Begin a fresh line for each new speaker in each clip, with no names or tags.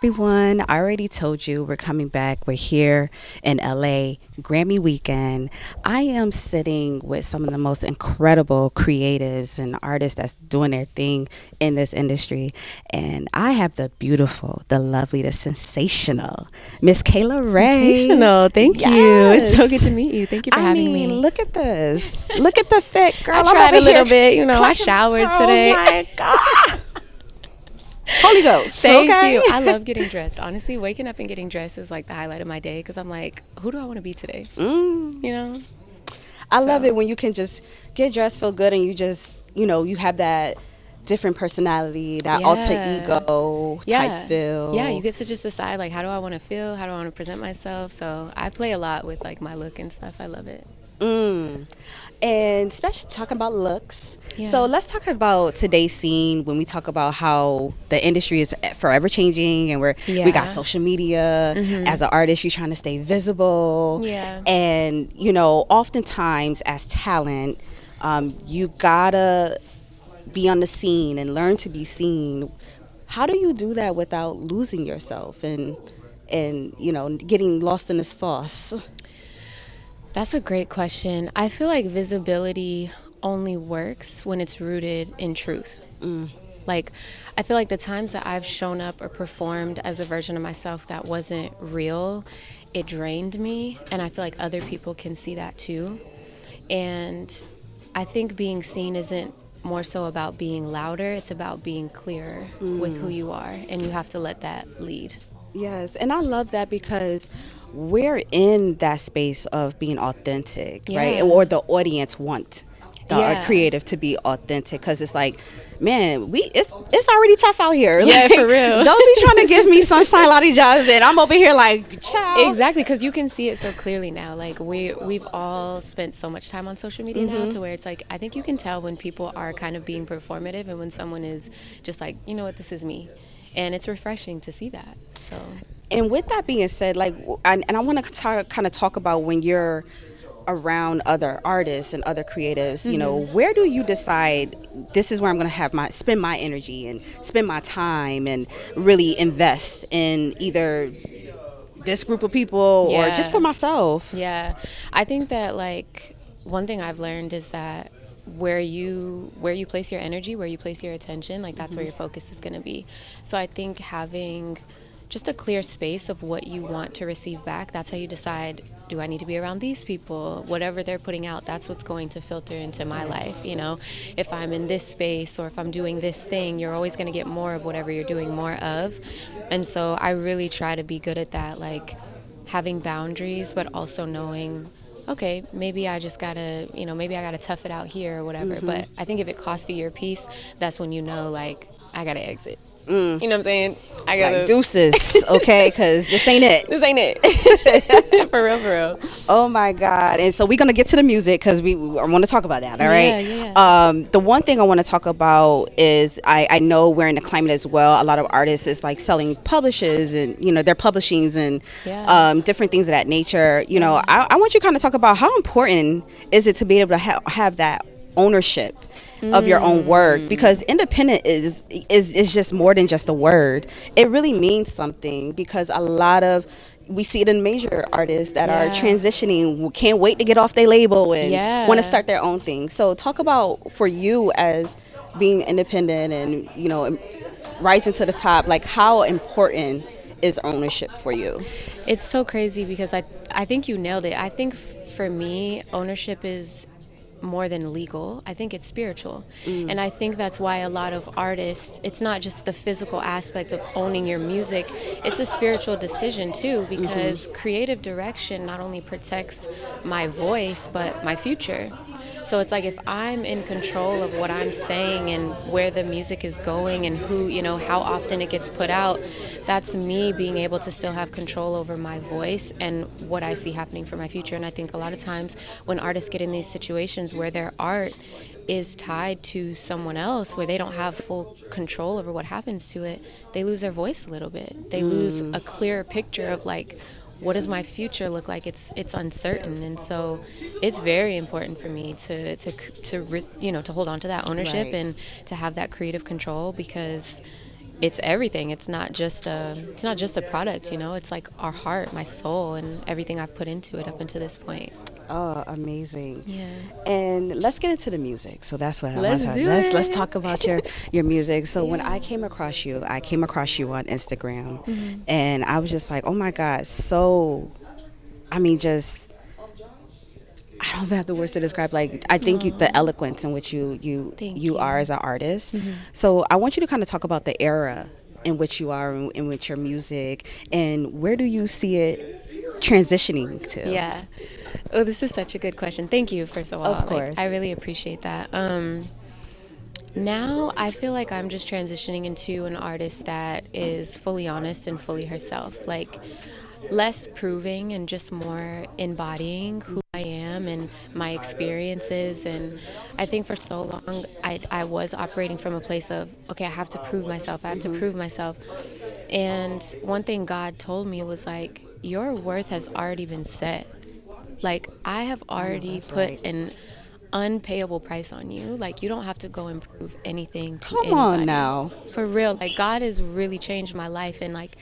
everyone. I already told you we're coming back. We're here in LA, Grammy Weekend. I am sitting with some of the most incredible creatives and artists that's doing their thing in this industry. And I have the beautiful, the lovely, the sensational Miss Kayla Rae.
Sensational. Thank you. It's so good to meet you. Thank you for having me.
Look at this. Look at the fit, girl.
I tried a little bit. I showered today.
Like, ah. Holy Ghost.
Thank
okay?
you. I love getting dressed. Honestly, waking up and getting dressed is like the highlight of my day because I'm like, who do I want to be today?
I love it when you can just get dressed, feel good, and you just, you have that different personality, that alter ego type feel.
Yeah, you get to just decide, like, how do I want to feel? How do I want to present myself? So I play a lot with, like, my look and stuff. I love it.
And especially talking about looks. Yeah. So let's talk about today's scene when we talk about how the industry is forever changing and we got social media. As an artist, you're trying to stay visible.
Yeah.
And, oftentimes as talent, you gotta be on the scene and learn to be seen. How do you do that without losing yourself and getting lost in the sauce?
That's a great question. I feel like visibility only works when it's rooted in truth. Like, I feel like the times that I've shown up or performed as a version of myself that wasn't real, it drained me, and I feel like other people can see that too. And I think being seen isn't more so about being louder, it's about being clearer with who you are, and you have to let that lead.
Yes, and I love that because we're in that space of being authentic, right? Or the audience want the creative to be authentic because it's like, man, it's already tough out here.
Yeah,
like,
for real.
Don't be trying to give me sunshine lottie jobs and I'm over here like, ciao.
Exactly, because you can see it so clearly now. Like we've all spent so much time on social media now to where it's like, I think you can tell when people are kind of being performative and when someone is just like, you know what, this is me. And it's refreshing to see that. So.
And with that being said, like, I want to kind of talk about when you're around other artists and other creatives, where do you decide this is where I'm going to spend my energy and spend my time and really invest in either this group of people or just for myself?
Yeah, I think that, like, one thing I've learned is that where you place your energy, where you place your attention, like that's where your focus is going to be. So I think having just a clear space of what you want to receive back, that's how you decide, do I need to be around these people? Whatever they're putting out, that's what's going to filter into my life. If I'm in this space or if I'm doing this thing, you're always going to get more of whatever you're doing more of. And so I really try to be good at that, like having boundaries, but also knowing, okay, maybe I just gotta, maybe I gotta tough it out here or whatever. But I think if it costs you your peace, that's when like, I gotta exit. You know what I'm saying? I gotta
like deuces, okay? Because this ain't it.
This ain't it. For real.
Oh my God! And so we're gonna get to the music because I want to talk about that. All right.
Yeah.
The one thing I want to talk about is I know we're in the climate as well. A lot of artists is like selling publishers and their publishings and different things of that nature. I want you to kind of talk about how important is it to be able to have that ownership of your own work, because independent is just more than just a word. It really means something because we see it in major artists that are transitioning, can't wait to get off their label and want to start their own thing. So talk about for you as being independent and rising to the top, like how important is ownership for you?
It's so crazy because I think you nailed it. I think for me, ownership is more than legal. I think it's spiritual. And I think that's why a lot of artists, it's not just the physical aspect of owning your music, it's a spiritual decision too, because creative direction not only protects my voice, but my future. So it's like if I'm in control of what I'm saying and where the music is going and who, how often it gets put out, that's me being able to still have control over my voice and what I see happening for my future. And I think a lot of times when artists get in these situations where their art is tied to someone else, where they don't have full control over what happens to it, they lose their voice a little bit. They lose a clearer picture of like, what does my future look like? It's uncertain, and so it's very important for me to hold on to that ownership and to have that creative control, because it's everything. It's not just a product, you know. It's like our heart, my soul, and everything I've put into it up until this point.
Oh, amazing.
Yeah.
And let's get into the music. So that's what I want
Let's
to
do
let's
it.
talk about your music. So when I came across you on Instagram, and I was just like, "Oh my God." So I mean, just I don't have the words to describe. Like, I think the eloquence in which
Thank
you are
you.
as an artist. So I want you to kind of talk about the era in which you are, in which your music, and where do you see it transitioning to?
Yeah. Oh, this is such a good question. Thank you, first of all.
Of course.
I really appreciate that. Now I feel like I'm just transitioning into an artist that is fully honest and fully herself. Like, less proving and just more embodying who I am and my experiences. And I think for so long I was operating from a place of, okay, I have to prove myself. I have to prove myself. And one thing God told me was like, your worth has already been set. Like, I have already
that's
put
right.
an unpayable price on you. Like, you don't have to go and prove anything to
Come
anybody.
on now.
For real. Like, God has really changed my life and like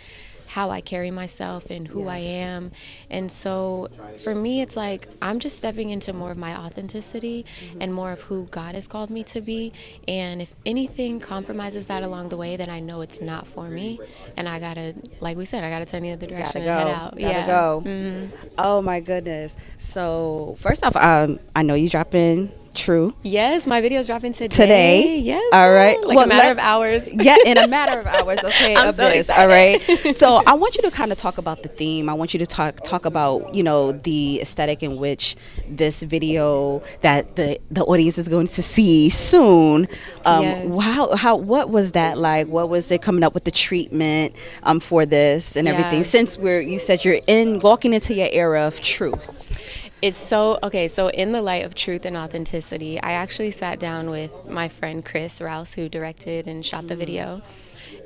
how I carry myself and who I
Yes.
am. And so for me, it's like I'm just stepping into more of my authenticity and more of who God has called me to be. And if anything compromises that along the way, then I know it's not for me. And I gotta, like we said, I gotta turn the other direction
Gotta
and
go.
head out.
Gotta
Yeah.
go. Oh my goodness. So first off, I know you dropping True
Yes, my video's dropping today.
today.
Yes.
All right.
Like a matter of hours.
Yeah, in a matter of hours. Okay.
I'm
of
so
this.
excited.
All right. So I want you to kind of talk about the theme. I want you to talk about the aesthetic in which this video that the audience is going to see soon.
Yes.
How what was that like? What was it coming up with the treatment for this and everything?
Yeah.
Since you said you're walking into your era of truth.
It's so, okay, so in the light of truth and authenticity, I actually sat down with my friend Chris Rouse, who directed and shot the video.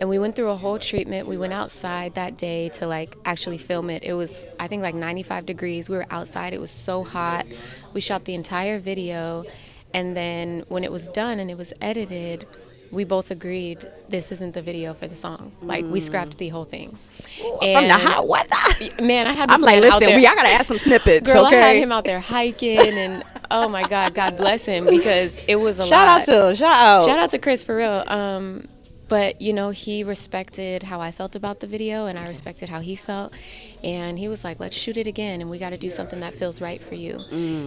And we went through a whole treatment. We went outside that day to like actually film it. It was, I think, like 95 degrees. We were outside. It was so hot. We shot the entire video. And then when it was done and it was edited, we both agreed this isn't the video for the song. Like, we scrapped the whole thing.
From the hot weather.
Man, I had this
I'm like,
man out
listen,
there.
I gotta add some snippets,
Girl,
okay?
I had him out there hiking, and oh my God bless him, because it was a lot.
Shout out
to Chris, for real. But he respected how I felt about the video, and I respected how he felt. And he was like, let's shoot it again, and we got to do something that feels right for you.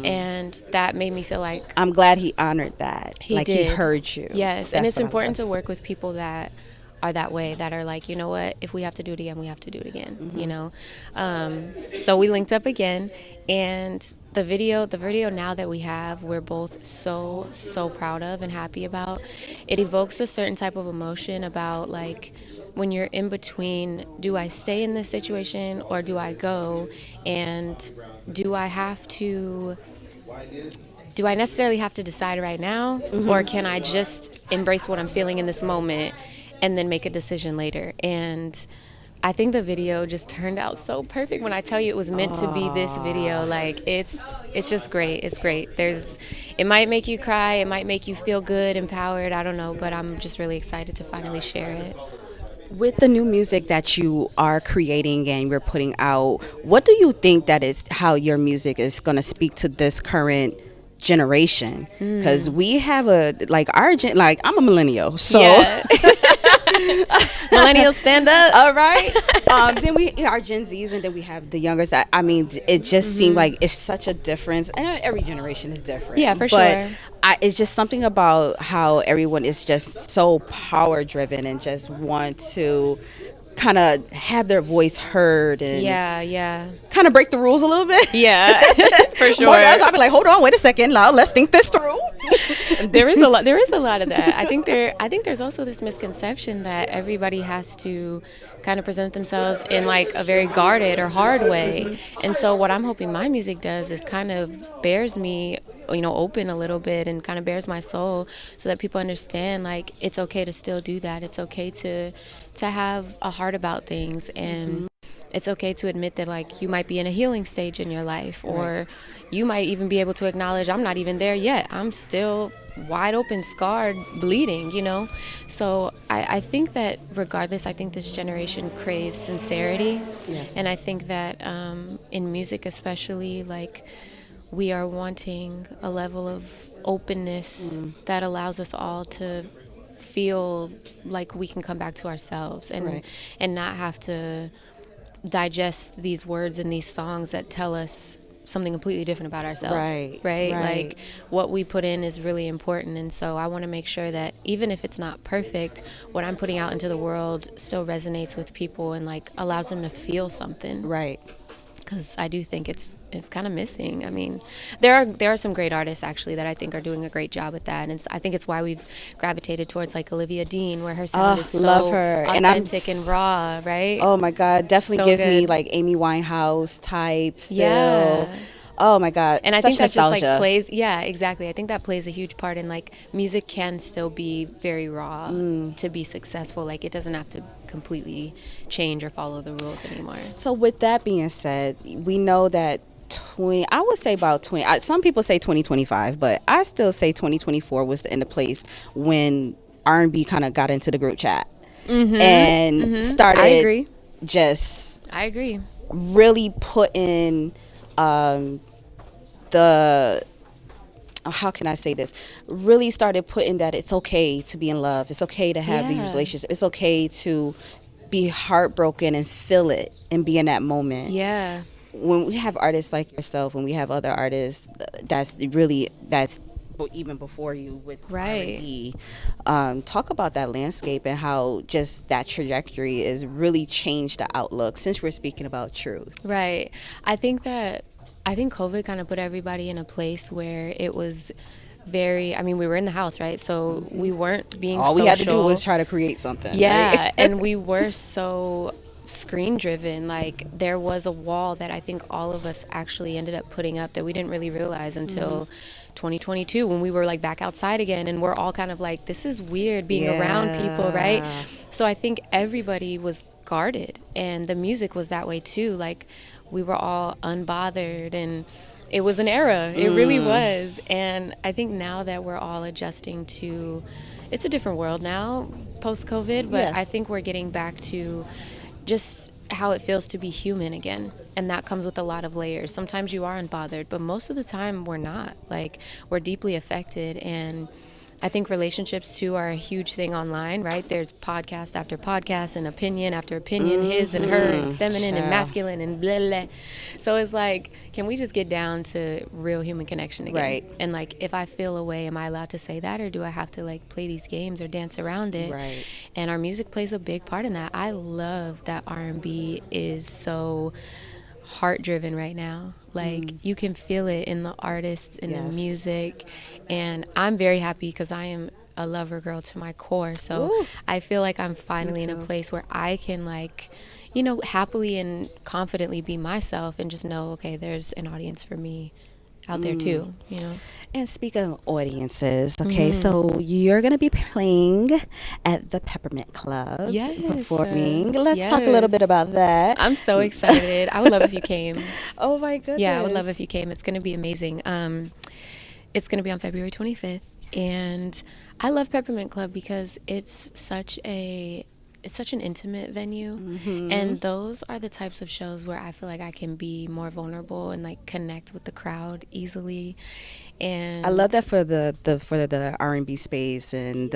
And that made me feel like
I'm glad he honored that.
he
like
did.
He heard you.
Yes, and
That's
it's
what I
important
love.
to work with people that are that way, that are like, you know what, if we have to do it again, we have to do it again. So we linked up again, and the video now that we have, we're both so proud of and happy about. It evokes a certain type of emotion about like when you're in between, do I stay in this situation or do I go, and do I necessarily have to decide right now, or can I just embrace what I'm feeling in this moment and then make a decision later? And I think the video just turned out so perfect. When I tell you it was meant to be this video, like it's just great. It's great. It might make you cry, it might make you feel good, empowered, I don't know, but I'm just really excited to finally share it.
With the new music that you are creating and you're putting out, what do you think that is how your music is going to speak to this current generation? Because we have I'm a millennial, so
Yeah. Millennials, stand up.
all right. Then we are Gen Zs, and then we have the youngers. That I mean, it just seemed like it's such a difference. I know every generation is different.
Yeah, for
but
sure.
It's just something about how everyone is just so power driven and just want to kind of have their voice heard and
Yeah.
kind of break the rules a little bit.
Yeah, for sure.
More guys, I'll be like, hold on, wait a second, now let's think this through.
There is a lot of that. I think there's also this misconception that everybody has to kind of present themselves in like a very guarded or hard way. And so what I'm hoping my music does is kind of bears me open a little bit and kind of bears my soul, so that people understand like it's okay to still do that. It's okay to have a heart about things, and it's okay to admit that like you might be in a healing stage in your life, or you might even be able to acknowledge I'm not even there yet. I'm still wide open, scarred, bleeding, you know? So I think that regardless, I think this generation craves sincerity.
Yes.
And I think that in music especially, like, we are wanting a level of openness that allows us all to feel like we can come back to ourselves and
Right.
and not have to digest these words and these songs that tell us something completely different about ourselves.
Right,
Right?
right.
Like, what we put in is really important. And so I want to make sure that even if it's not perfect, what I'm putting out into the world still resonates with people and like allows them to feel something.
Right.
Because I do think it's kind of missing. I mean, there are some great artists actually that I think are doing a great job at that, and I think it's why we've gravitated towards like Olivia Dean, where her sound is so
Love her. And
authentic and raw, right?
Oh my God, definitely
So
give me
good.
like Amy Winehouse type feel.
Yeah.
Oh my God,
And I
such
think that
nostalgia.
just like plays, yeah, exactly. I think that plays a huge part in like music can still be very raw to be successful. Like, it doesn't have to completely change or follow the rules anymore.
So with that being said, we know that I would say about 20, some people say 2025, but I still say 2024 was in the place when R&B kind of got into the group chat and started
I agree.
just
I agree.
really putting the how can I say this? Really started putting that it's okay to be in love. It's okay to have these
Yeah.
relationships. It's okay to be heartbroken and feel it and be in that moment.
Yeah.
When we have artists like yourself, when we have other artists, that's well, even before you with
Right.
R&B, talk about that landscape and how just that trajectory has really changed the outlook since we're speaking about truth.
Right. I think COVID kind of put everybody in a place where it was very, I mean, we were in the house, right? So we weren't being
All
social.
we had to do was try to create something.
Yeah,
right?
and we were so screen driven. Like, there was a wall that I think all of us actually ended up putting up that we didn't really realize until 2022, when we were like back outside again, and we're all kind of like, this is weird being around people, right? So I think everybody was guarded, and the music was that way too. Like, we were all unbothered, and it was an era. It really was. And I think now that we're all adjusting to, it's a different world now post-COVID, but
Yes.
I think we're getting back to just how it feels to be human again. And that comes with a lot of layers. Sometimes you are unbothered, but most of the time we're not. Like, we're deeply affected. And I think relationships too are a huge thing online, right? There's podcast after podcast and opinion after opinion, his and her, and feminine and
Child.
masculine and blah, blah. So it's like, can we just get down to real human connection again?
Right.
And like, if I feel a way, am I allowed to say that, or do I have to like play these games or dance around it?
Right.
And our music plays a big part in that. I love that R&B is so heart driven right now. Like, you can feel it in the artists, in the
Yes.
music, and I'm very happy because I am a lover girl to my core. So
Ooh.
I feel like I'm finally in a
too.
place where I can, like, you know, happily and confidently be myself and just know, okay, there's an audience for me out there too, you know.
And speaking of audiences, okay, so you're going to be playing at the Peppermint Club.
Yes,
Performing. Let's talk a little
yes.
bit about that.
I'm so excited. I would love if you came.
Oh my goodness.
Yeah, I would love if you came. It's going to be amazing. It's going to be on February 25th. And I love Peppermint Club because it's such an intimate venue. And those are the types of shows where I feel like I can be more vulnerable and like connect with the crowd easily. And
I love that for the R&B space and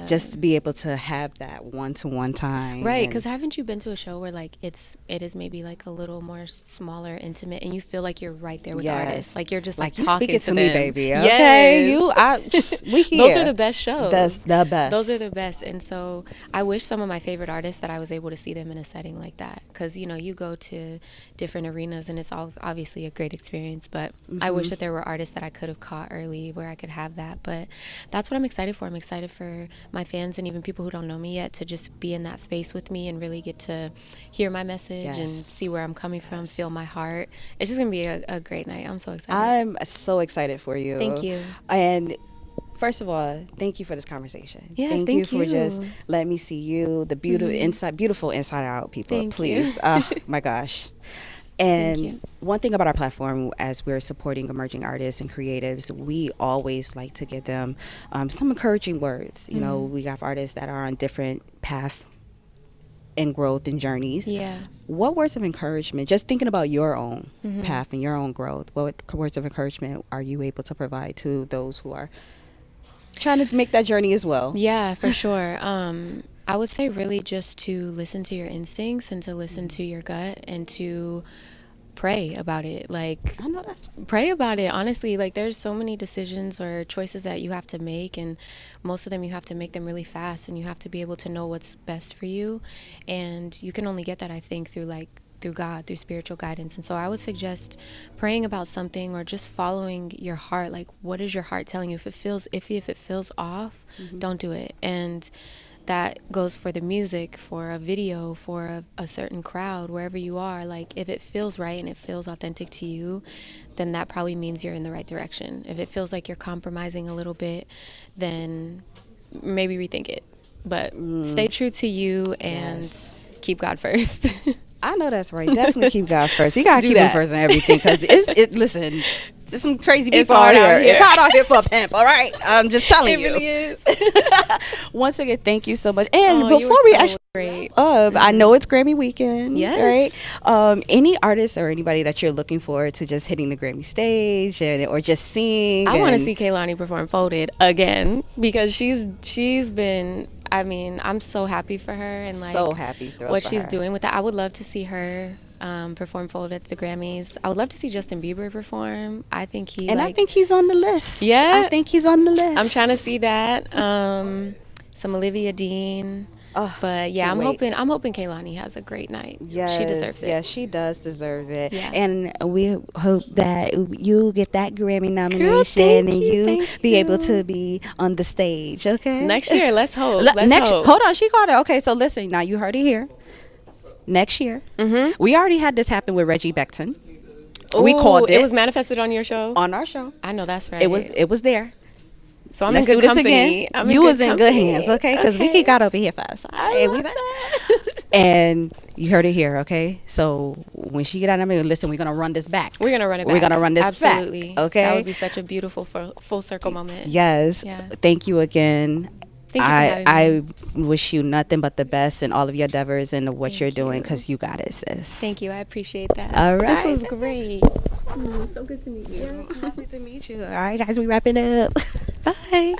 just to be able to have that one-to-one time.
Right,
and-
because haven't you been to a show where like it is maybe like a little more smaller, intimate, and you feel like you're right there with the
Yes.
artists, like you're just like
you
talking
speaking to me,
them.
baby. Okay,
Yes.
we here.
Those are the best shows.
That's the best.
Those are the best. And so I wish some of my favorite artists that I was able to see them in a setting like that, because you know, you go to different arenas and it's all obviously a great experience, but I wish that there were artists that I could have caught early where I could have that. But that's what I'm excited for. I'm excited for my fans and even people who don't know me yet to just be in that space with me and really get to hear my message and
Yes.
see where I'm coming from, feel my heart. It's just gonna be a great night. I'm so excited.
I'm so excited for you.
Thank you.
And first of all, thank you for this conversation.
Yes,
thank
thank
you for
you.
just letting me see you, the beautiful inside out, people.
Thank
please.
you.
Oh my gosh. And one thing about our platform, as we're supporting emerging artists and creatives, we always like to give them some encouraging words. You know, we have artists that are on different paths and growth and journeys.
Yeah.
What words of encouragement, just thinking about your own path and your own growth, what words of encouragement are you able to provide to those who are trying to make that journey as well?
Yeah, for sure. I would say really just to listen to your instincts and to listen to your gut and to pray about it. Like,
I know that's
pray about it, honestly. Like, there's so many decisions or choices that you have to make, and most of them you have to make them really fast, and you have to be able to know what's best for you. And you can only get that, I think, through God, through spiritual guidance. And so I would suggest praying about something or just following your heart. Like, what is your heart telling you? If it feels iffy, if it feels off, don't do it. And that goes for the music, for a video, for a certain crowd, wherever you are. Like, if it feels right and it feels authentic to you, then that probably means you're in the right direction. If it feels like you're compromising a little bit, then maybe rethink it. But stay true to you and keep God first.
I know that's right. Definitely keep God first. You gotta keep Him first in everything, because listen, there's some crazy people out here. It's hard out here for a pimp. All right, I'm just telling you.
It really is.
Once again, thank you so much. And before we actually, I know it's Grammy weekend.
Yes.
Right. Any artists or anybody that you're looking forward to just hitting the Grammy stage or just seeing?
I want to see Kehlani perform Folded again, because she's been. I mean, I'm so happy for her and like
so happy
what she's doing with that. I would love to see her perform Folded at the Grammys. I would love to see Justin Bieber perform. I think
I think he's on the list.
Yeah,
I think he's on the list.
I'm trying to see that. Some Olivia Dean. But yeah, I'm hoping Kehlani has a great night.
Yes,
she deserves it.
Yeah, she does deserve it.
Yeah.
And we hope that you get that Grammy nomination.
Girl,
and be able to be on the stage. Okay.
Next year, let's hope.
Hold on, she called it. Okay, so listen, now you heard it here. Next year, we already had this happen with Reggie Beckton.
Ooh,
we called it.
It was manifested on your show.
On our show.
I know that's right.
It was there.
So I'm in good company.
You was in good hands, okay? Because we got over here fast. And you heard it here, okay? So when she get out of me, listen, we're gonna run this back.
We're gonna run it back.
We're gonna run this
Absolutely.
back. Okay.
That would be such a beautiful full circle moment.
Yes.
Yeah.
Thank you again.
Thank you for having
I
me.
wish you nothing but the best in all of your endeavors and what you're doing, because you got it, sis.
Thank you. I appreciate that.
All right.
This was great. So good to meet you.
Yes, happy to meet you. All right, guys, we wrapping up.
Bye.